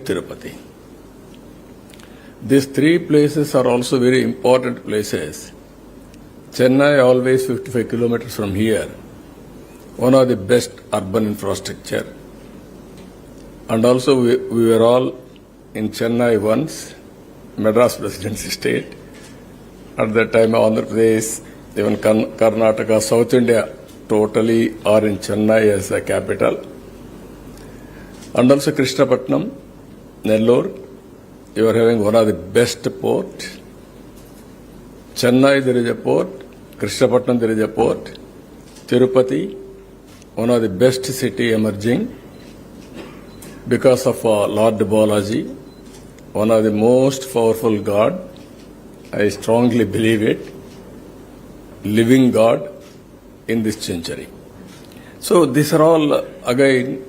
Tirupati. These three places are also very important places. Chennai, always 55 kilometers from here, one of the best urban infrastructure. And also we were all in Chennai once, Madras Presidency State. At that time, Andhra Pradesh, even Karnataka, South India, totally are in Chennai as the capital. And also Krishnapatnam, Nellore, you are having one of the best port. Chennai, there is a port. Krishnapatnam, there is a port. Tirupati, one of the best city emerging because of Lord Balaji, one of the most powerful God. I strongly believe it. Living God in this century. So these are all again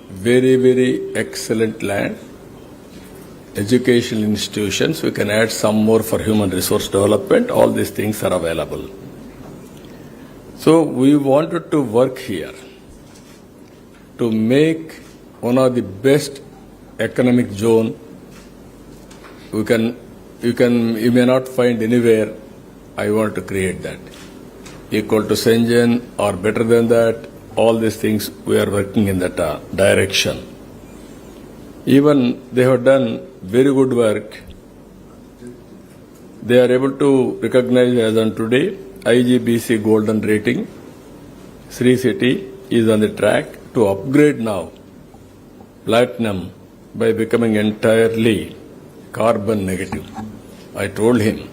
very, very excellent land. Educational institutions, we can add some more for human resource development. All these things are available. So we wanted to work here to make one of the best economic zone you may not find anywhere. I want to create that. Equal to Shenzhen or better than that, all these things we are working in that direction. Even they have done very good work. They are able to recognize as on today IGBC golden rating. Sri City is on the track to upgrade now platinum by becoming entirely carbon negative. I told him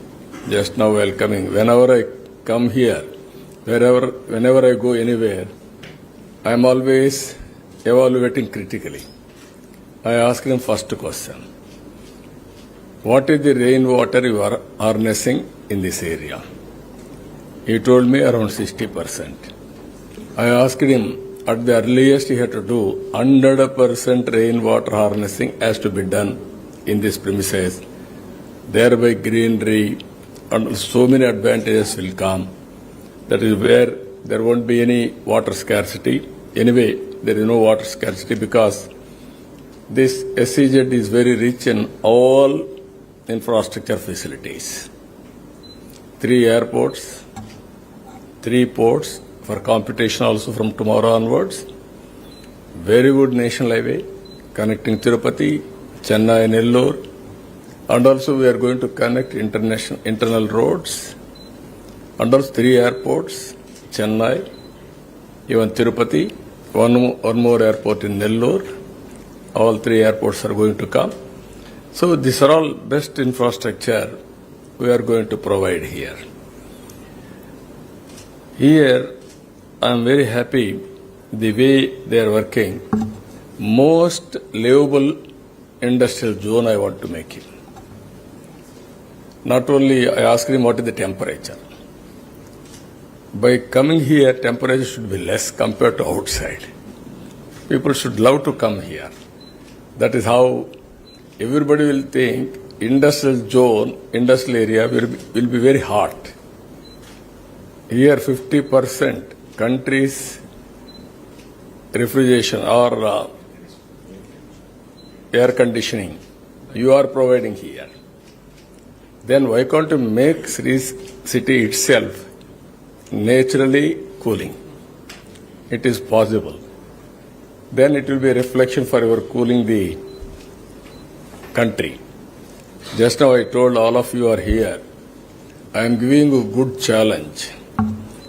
just now while coming, whenever I come here, whenever I go anywhere, I am always evaluating critically. I ask him first question, what is the rainwater you are harnessing in this area? He told me around 60%. I asked him, at the earliest he had to do 100% rainwater harnessing has to be done in this premises. Thereby greenery and so many advantages will come. That is where there won't be any water scarcity. Anyway, there is no water scarcity because this SEZ is very rich in all infrastructure facilities. 3 airports, 3 ports for computation also from tomorrow onwards. Very good national highway connecting Tirupati, Chennai, Nellore, and also we are going to connect internal roads, and also 3 airports, Chennai, even Tirupati, one more airport in Nellore. All 3 airports are going to come. So these are all best infrastructure we are going to provide here. Here, I am very happy the way they are working. Most livable industrial zone I want to make it. Not only I asked him what is the temperature. By coming here, temperature should be less compared to outside. People should love to come here. That is how everybody will think industrial zone, industrial area will be very hot. Here 50% countries refrigeration or air conditioning you are providing here. Then why can't you make Sri City itself naturally cooling? It is possible. Then it will be a reflection for your cooling the country. Just now I told all of you are here. I am giving you a good challenge.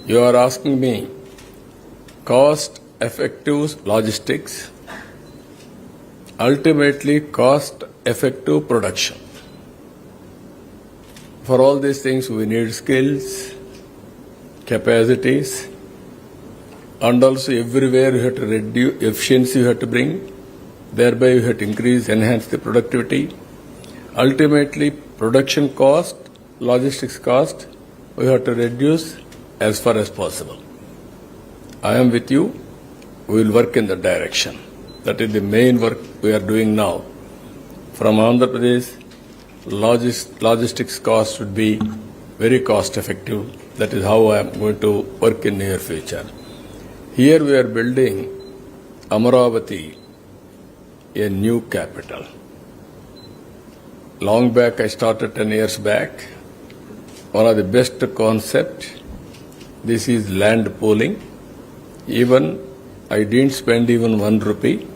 You are asking me cost-effective logistics, ultimately cost-effective production. For all these things we need skills, capacities, and also everywhere you have to reduce efficiency, you have to bring, thereby you have to enhance the productivity. Ultimately, production cost, logistics cost, we have to reduce as far as possible. I am with you. We will work in that direction. That is the main work we are doing now. From Andhra Pradesh, logistics cost should be very cost effective. That is how I am going to work in near future. Here we are building Amaravati, a new capital. long back I started 10 years back. One of the best concept. This is land pooling. Even I didn't spend even 1 rupee.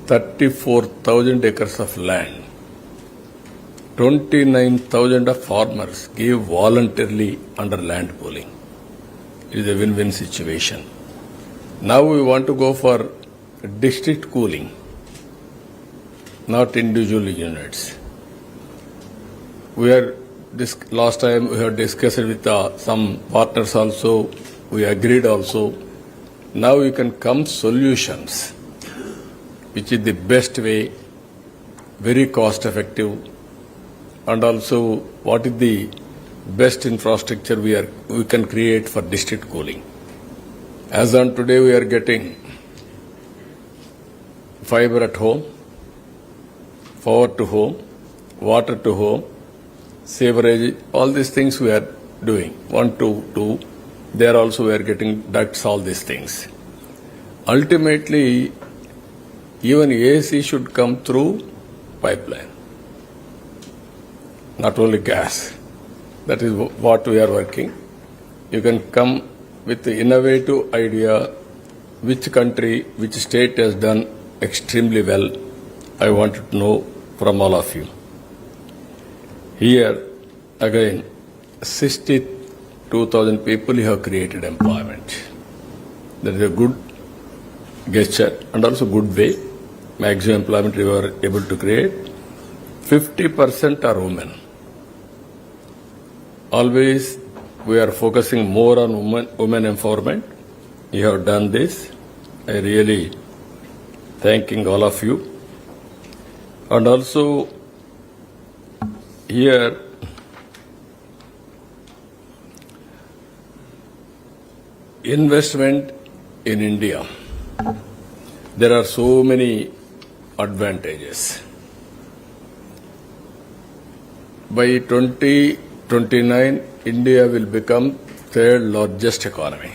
34,000 acres of land. 29,000 of farmers gave voluntarily under land pooling. It is a win-win situation. Now we want to go for district cooling, not individual units. Last time we have discussed with some partners also, we agreed also. Now we can come solutions, which is the best way, very cost effective, and also what is the best infrastructure we can create for district cooling. As on today, we are getting fiber at home, power to home, water to home, sewerage, all these things we are doing. 1, 2, 2. There also we are getting ducts, all these things. Ultimately, even AC should come through pipeline, not only gas. That is what we are working. You can come with the innovative idea, which country, which state has done extremely well. I wanted to know from all of you. Here, again, 62,000 people have created employment. That is a good gesture and also good way. Maximum employment we were able to create. 50% are women. Always we are focusing more on women empowerment. You have done this. I really thanking all of you. And also here investment in India. There are so many advantages. By 2029, India will become third largest economy.